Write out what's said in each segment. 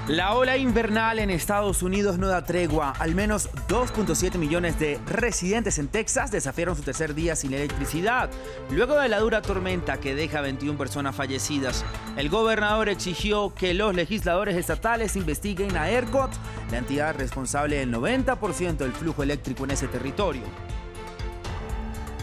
La ola invernal en Estados Unidos no da tregua. Al menos 2.7 millones de residentes en Texas desafiaron su tercer día sin electricidad, luego de la dura tormenta que deja 21 personas fallecidas. El gobernador exigió que los legisladores estatales investiguen a ERCOT, la entidad responsable del 90% del flujo eléctrico en ese territorio.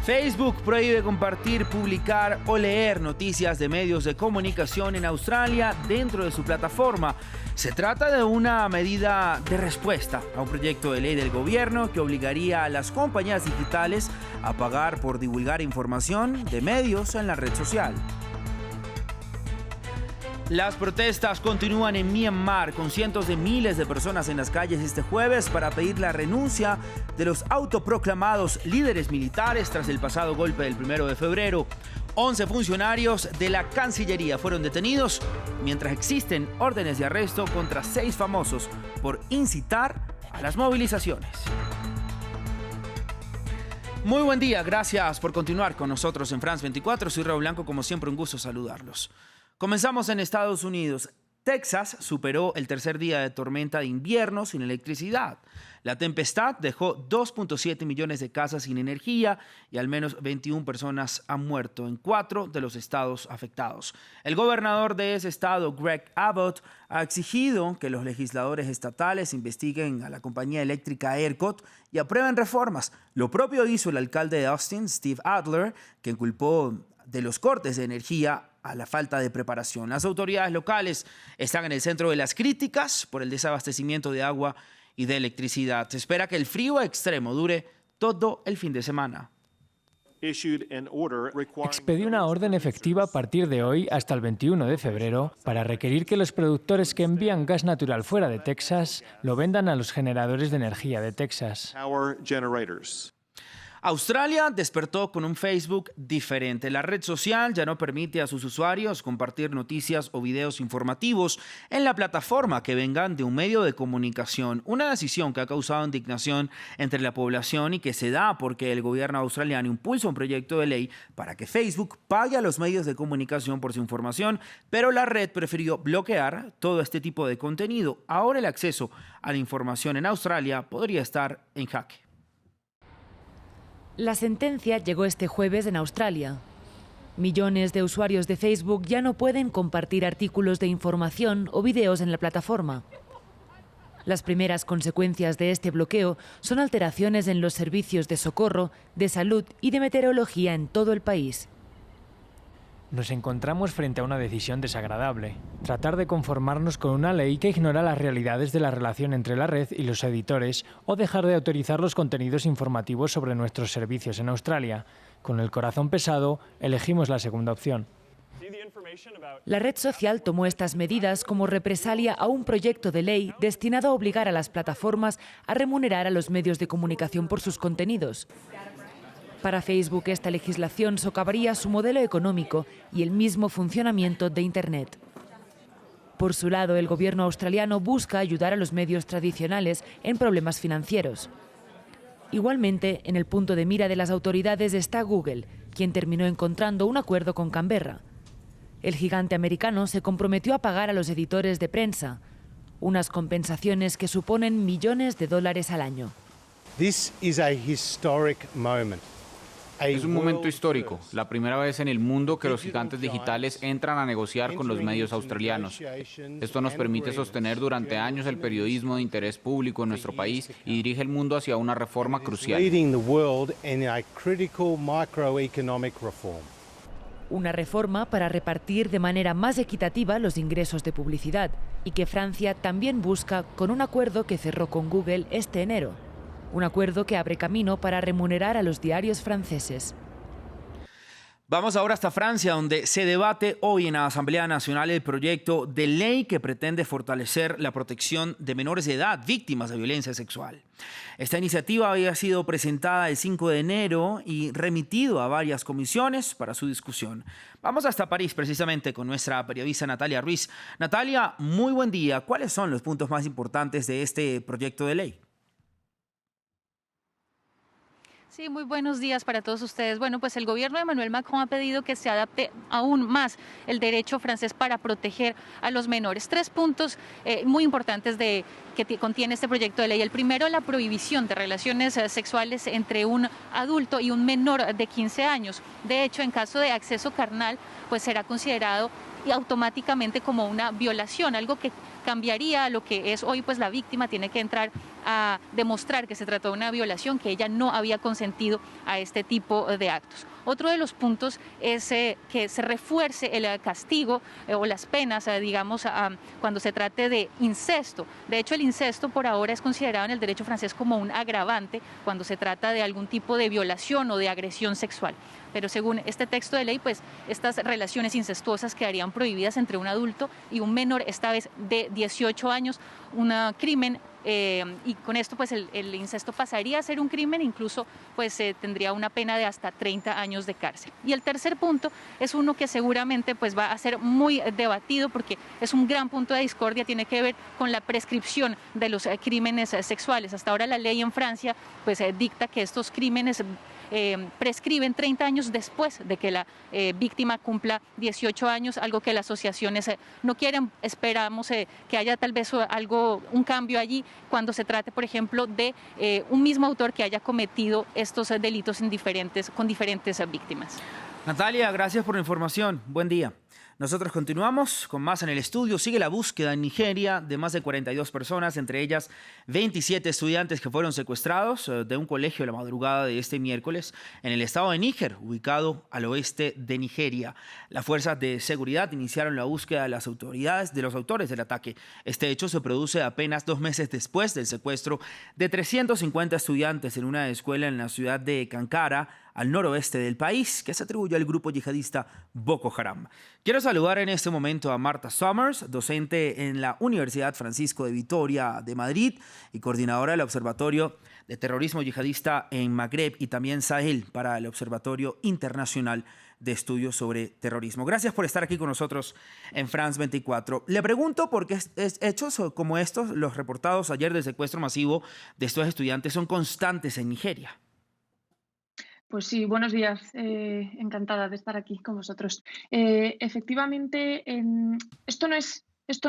Facebook prohíbe compartir, publicar o leer noticias de medios de comunicación en Australia dentro de su plataforma. Se trata de una medida de respuesta a un proyecto de ley del gobierno que obligaría a las compañías digitales a pagar por divulgar información de medios en la red social. Las protestas continúan en Myanmar, con cientos de miles de personas en las calles este jueves para pedir la renuncia de los autoproclamados líderes militares tras el pasado golpe del 1 de febrero. 11 funcionarios de la Cancillería fueron detenidos, mientras existen órdenes de arresto contra 6 famosos por incitar a las movilizaciones. Muy buen día, gracias por continuar con nosotros en France 24. Soy Raúl Blanco, como siempre un gusto saludarlos. Comenzamos en Estados Unidos. Texas superó el tercer día de tormenta de invierno sin electricidad. La tempestad dejó 2.7 millones de casas sin energía y al menos 21 personas han muerto en 4 de los estados afectados. El gobernador de ese estado, Greg Abbott, ha exigido que los legisladores estatales investiguen a la compañía eléctrica ERCOT y aprueben reformas. Lo propio hizo el alcalde de Austin, Steve Adler, que culpó de los cortes de energía a la falta de preparación. Las autoridades locales están en el centro de las críticas por el desabastecimiento de agua y de electricidad. Se espera que el frío extremo dure todo el fin de semana. Expedió una orden efectiva a partir de hoy hasta el 21 de febrero para requerir que los productores que envían gas natural fuera de Texas lo vendan a los generadores de energía de Texas. Australia despertó con un Facebook diferente. La red social ya no permite a sus usuarios compartir noticias o videos informativos en la plataforma que vengan de un medio de comunicación. Una decisión que ha causado indignación entre la población y que se da porque el gobierno australiano impulsa un proyecto de ley para que Facebook pague a los medios de comunicación por su información, pero la red prefirió bloquear todo este tipo de contenido. Ahora el acceso a la información en Australia podría estar en jaque. La sentencia llegó este jueves en Australia. Millones de usuarios de Facebook ya no pueden compartir artículos de información o vídeos en la plataforma. Las primeras consecuencias de este bloqueo son alteraciones en los servicios de socorro, de salud y de meteorología en todo el país. Nos encontramos frente a una decisión desagradable. Tratar de conformarnos con una ley que ignora las realidades de la relación entre la red y los editores o dejar de autorizar los contenidos informativos sobre nuestros servicios en Australia. Con el corazón pesado, elegimos la segunda opción. La red social tomó estas medidas como represalia a un proyecto de ley destinado a obligar a las plataformas a remunerar a los medios de comunicación por sus contenidos. Para Facebook, esta legislación socavaría su modelo económico y el mismo funcionamiento de Internet. Por su lado, el gobierno australiano busca ayudar a los medios tradicionales en problemas financieros. Igualmente, en el punto de mira de las autoridades está Google, quien terminó encontrando un acuerdo con Canberra. El gigante americano se comprometió a pagar a los editores de unas compensaciones que suponen millones de dólares al año. This is a historic moment. Es un momento histórico, la primera vez en el mundo que los gigantes digitales entran a negociar con los medios australianos. Esto nos permite sostener durante años el periodismo de interés público en nuestro país y dirige el mundo hacia una reforma crucial. Una reforma para repartir de manera más equitativa los ingresos de publicidad y que Francia también busca con un acuerdo que cerró con Google este enero. Un acuerdo que abre camino para remunerar a los diarios franceses. Vamos ahora hasta Francia, donde se debate hoy en la Asamblea Nacional el proyecto de ley que pretende fortalecer la protección de menores de edad víctimas de violencia sexual. Esta iniciativa había sido presentada el 5 de enero y remitido a varias comisiones para su discusión. Vamos hasta París precisamente con nuestra periodista Natalia Ruiz. Natalia, muy buen día. ¿Cuáles son los puntos más importantes de este proyecto de ley? Sí, muy buenos días para todos ustedes. Bueno, pues el gobierno de Emmanuel Macron ha pedido que se adapte aún más el derecho francés para proteger a los menores. Tres puntos muy importantes que contiene este proyecto de ley. El primero, la prohibición de relaciones sexuales entre un adulto y un menor de 15 años. De hecho, en caso de acceso carnal, pues será considerado y automáticamente como una violación, algo que cambiaría lo que es hoy, pues la víctima tiene que entrar a demostrar que se trató de una violación, que ella no había consentido a este tipo de actos. Otro de los puntos es que se refuerce el castigo o las penas, digamos, cuando se trate de incesto. De hecho, el incesto por ahora es considerado en el derecho francés como un agravante cuando se trata de algún tipo de violación o de agresión sexual. Pero según este texto de ley, pues estas relaciones incestuosas quedarían prohibidas entre un adulto y un menor, esta vez de 18 años, un crimen. Y con esto pues el incesto pasaría a ser un crimen, incluso pues tendría una pena de hasta 30 años de cárcel. Y el tercer punto es uno que seguramente pues va a ser muy debatido porque es un gran punto de discordia, tiene que ver con la prescripción de los crímenes sexuales. Hasta ahora la ley en Francia pues dicta que estos crímenes prescriben 30 años después de que la víctima cumpla 18 años, algo que las asociaciones no quieren. Esperamos que haya tal vez un cambio allí cuando se trate, por ejemplo, de un mismo autor que haya cometido estos delitos con diferentes víctimas. Natalia, gracias por la información. Buen día. Nosotros continuamos con más en el estudio. Sigue la búsqueda en Nigeria de más de 42 personas, entre ellas 27 estudiantes que fueron secuestrados de un colegio la madrugada de este miércoles en el estado de Níger, ubicado al oeste de Nigeria. Las fuerzas de seguridad iniciaron la búsqueda de las autoridades de los autores del ataque. Este hecho se produce apenas 2 meses después del secuestro de 350 estudiantes en una escuela en la ciudad de Kankara, al noroeste del país, que se atribuye al grupo yihadista Boko Haram. Quiero saludar en este momento a Marta Summers, docente en la Universidad Francisco de Vitoria de Madrid y coordinadora del Observatorio de Terrorismo Yihadista en Magreb y también Sahel para el Observatorio Internacional de Estudios sobre Terrorismo. Gracias por estar aquí con nosotros en France 24. Le pregunto por qué hechos como estos, los reportados ayer del secuestro masivo de estos estudiantes, son constantes en Nigeria. Pues sí, buenos días. Encantada de estar aquí con vosotros. Efectivamente, esto no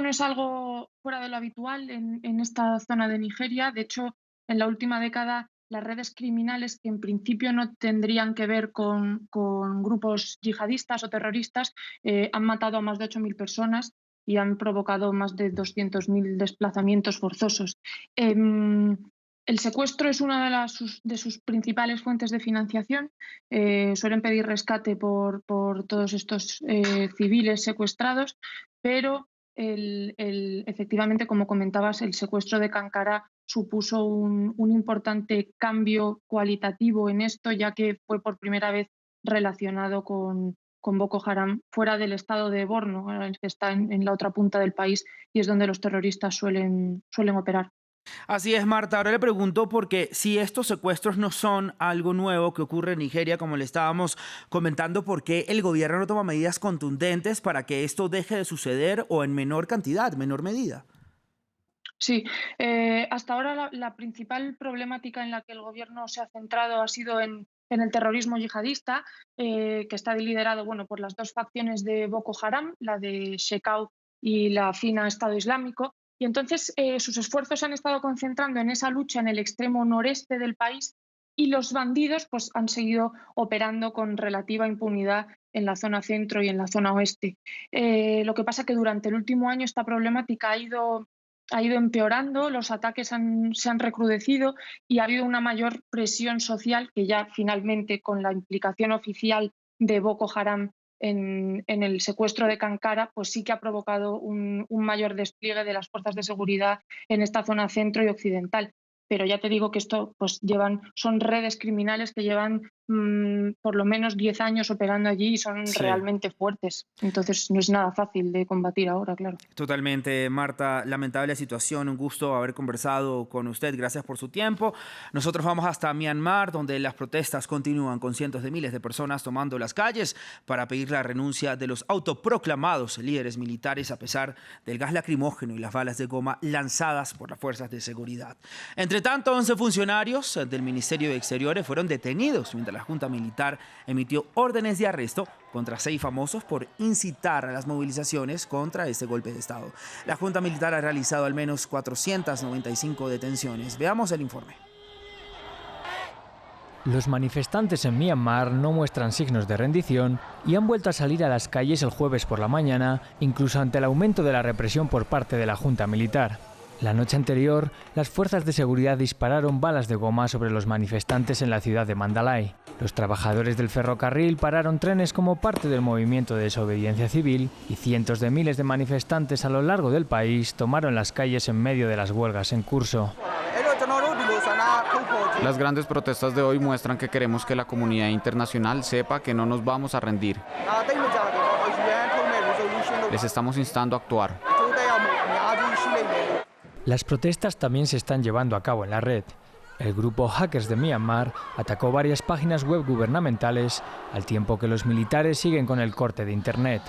es algo fuera de lo habitual en esta zona de Nigeria. De hecho, en la última década, las redes criminales que en principio no tendrían que ver con grupos yihadistas o terroristas han matado a más de 8.000 personas y han provocado más de 200.000 desplazamientos forzosos. El secuestro es una de sus principales fuentes de financiación. Suelen pedir rescate por todos estos civiles secuestrados, pero efectivamente, como comentabas, el secuestro de Kankara supuso un importante cambio cualitativo en esto, ya que fue por primera vez relacionado con Boko Haram fuera del estado de Borno, que está en la otra punta del país y es donde los terroristas suelen operar. Así es, Marta. Ahora le pregunto porque si estos secuestros no son algo nuevo que ocurre en Nigeria, como le estábamos comentando, ¿por qué el gobierno no toma medidas contundentes para que esto deje de suceder o en menor cantidad, menor medida? Sí, hasta ahora la principal problemática en la que el gobierno se ha centrado ha sido en el terrorismo yihadista, que está liderado por las dos facciones de Boko Haram, la de Shekau y la FINA Estado Islámico. Y entonces sus esfuerzos se han estado concentrando en esa lucha en el extremo noreste del país y los bandidos pues, han seguido operando con relativa impunidad en la zona centro y en la zona oeste. Lo que pasa es que durante el último año esta problemática ha ido empeorando, los ataques se han recrudecido y ha habido una mayor presión social que ya finalmente, con la implicación oficial de Boko Haram en el secuestro de Kankara, pues sí que ha provocado un mayor despliegue de las fuerzas de seguridad en esta zona centro y occidental. Pero ya te digo que esto pues son redes criminales que llevan por lo menos 10 años operando allí y son realmente fuertes. Entonces no es nada fácil de combatir ahora, claro. Totalmente, Marta. Lamentable situación. Un gusto haber conversado con usted. Gracias por su tiempo. Nosotros vamos hasta Myanmar, donde las protestas continúan con cientos de miles de personas tomando las calles para pedir la renuncia de los autoproclamados líderes militares a pesar del gas lacrimógeno y las balas de goma lanzadas por las fuerzas de seguridad. Entre tanto, 11 funcionarios del Ministerio de Exteriores fueron detenidos mientras la Junta Militar emitió órdenes de arresto contra 6 famosos por incitar a las movilizaciones contra este golpe de Estado. La Junta Militar ha realizado al menos 495 detenciones. Veamos el informe. Los manifestantes en Myanmar no muestran signos de rendición y han vuelto a salir a las calles el jueves por la mañana, incluso ante el aumento de la represión por parte de la Junta Militar. La noche anterior, las fuerzas de seguridad dispararon balas de goma sobre los manifestantes en la ciudad de Mandalay. Los trabajadores del ferrocarril pararon trenes como parte del movimiento de desobediencia civil y cientos de miles de manifestantes a lo largo del país tomaron las calles en medio de las huelgas en curso. Las grandes protestas de hoy muestran que queremos que la comunidad internacional sepa que no nos vamos a rendir. Les estamos instando a actuar. Las protestas también se están llevando a cabo en la red. El grupo Hackers de Myanmar atacó varias páginas web gubernamentales al tiempo que los militares siguen con el corte de Internet.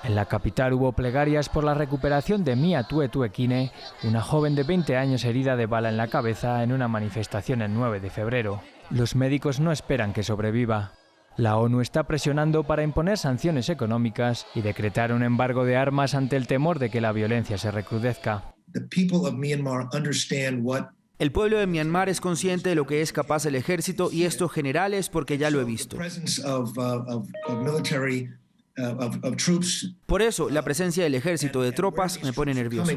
En la capital hubo plegarias por la recuperación de Mia Tuetuekine, una joven de 20 años herida de bala en la cabeza en una manifestación el 9 de febrero. Los médicos no esperan que sobreviva. La ONU está presionando para imponer sanciones económicas y decretar un embargo de armas ante el temor de que la violencia se recrudezca. El pueblo de Myanmar es consciente de lo que es capaz el ejército y esto, general, es porque ya lo he visto. Por eso, la presencia del ejército de tropas me pone nervioso.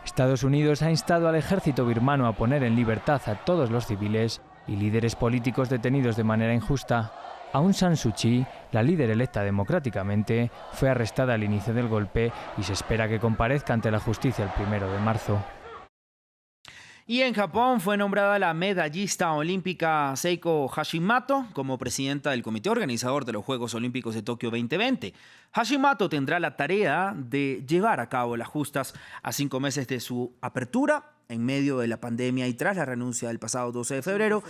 Estados Unidos ha instado al ejército birmano a poner en libertad a todos los civiles y líderes políticos detenidos de manera injusta. Aung San Suu Kyi, la líder electa democráticamente, fue arrestada al inicio del golpe y se espera que comparezca ante la justicia el 1 de marzo. Y en Japón fue nombrada la medallista olímpica Seiko Hashimoto como presidenta del comité organizador de los Juegos Olímpicos de Tokio 2020. Hashimoto tendrá la tarea de llevar a cabo las justas a 5 meses de su apertura en medio de la pandemia y tras la renuncia del pasado 12 de febrero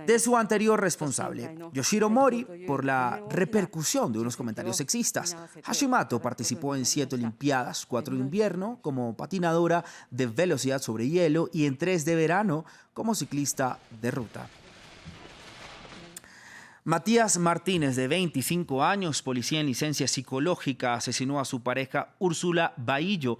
de su anterior responsable, Yoshiro Mori, por la repercusión de unos comentarios sexistas. Hashimoto participó en 7 Olimpiadas, 4 de invierno como patinadora de velocidad sobre hielo y en 3 de verano como ciclista de ruta. Matías Martínez, de 25 años, policía en licencia psicológica, asesinó a su pareja Úrsula Baillo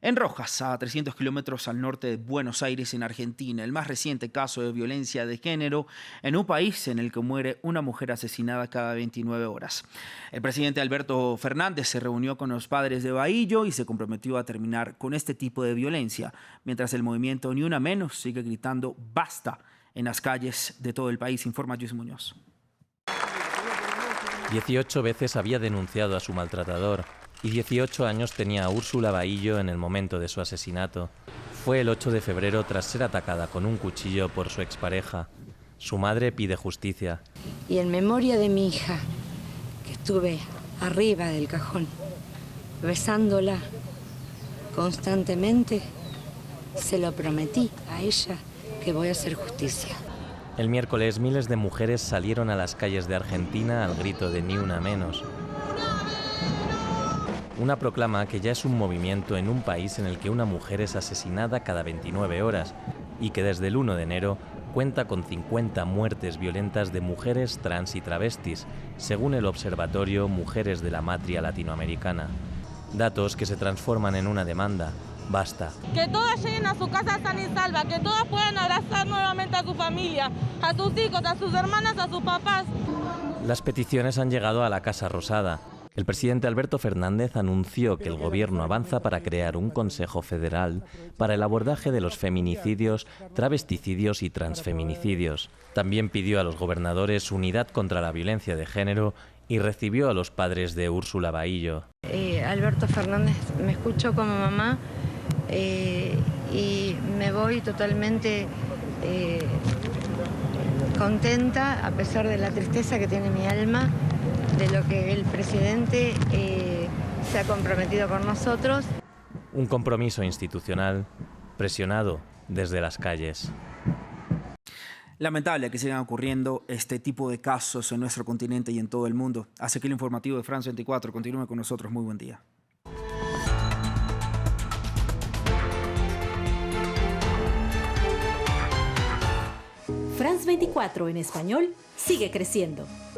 en Rojas, a 300 kilómetros al norte de Buenos Aires, en Argentina. El más reciente caso de violencia de género en un país en el que muere una mujer asesinada cada 29 horas. El presidente Alberto Fernández se reunió con los padres de Baillo y se comprometió a terminar con este tipo de violencia, mientras el movimiento Ni Una Menos sigue gritando ¡basta! En las calles de todo el país, informa Luis Muñoz. 18 veces había denunciado a su maltratador y 18 años tenía Úrsula Baillo en el momento de su asesinato. Fue el 8 de febrero tras ser atacada con un cuchillo por su expareja. Su madre pide justicia. Y en memoria de mi hija, que estuve arriba del cajón, besándola constantemente, se lo prometí a ella que voy a hacer justicia. El miércoles miles de mujeres salieron a las calles de Argentina al grito de Ni Una Menos. Una proclama que ya es un movimiento en un país en el que una mujer es asesinada cada 29 horas y que desde el 1 de enero cuenta con 50 muertes violentas de mujeres trans y travestis, según el observatorio Mujeres de la Matria Latinoamericana. Datos que se transforman en una demanda. Basta. Que todas lleguen a su casa sanas y salvas, que todas puedan abrazar nuevamente a su familia, a sus hijos, a sus hermanas, a sus papás. Las peticiones han llegado a la Casa Rosada. El presidente Alberto Fernández anunció que el gobierno avanza para crear un Consejo Federal para el abordaje de los feminicidios, travesticidios y transfeminicidios. También pidió a los gobernadores unidad contra la violencia de género y recibió a los padres de Úrsula Baillo. Alberto Fernández, me escucho como mamá y me voy totalmente contenta, a pesar de la tristeza que tiene mi alma, de lo que el presidente se ha comprometido con nosotros. Un compromiso institucional presionado desde las calles. Lamentable que sigan ocurriendo este tipo de casos en nuestro continente y en todo el mundo. Hace que el informativo de France 24 continúe con nosotros. Muy buen día. France 24 en español sigue creciendo.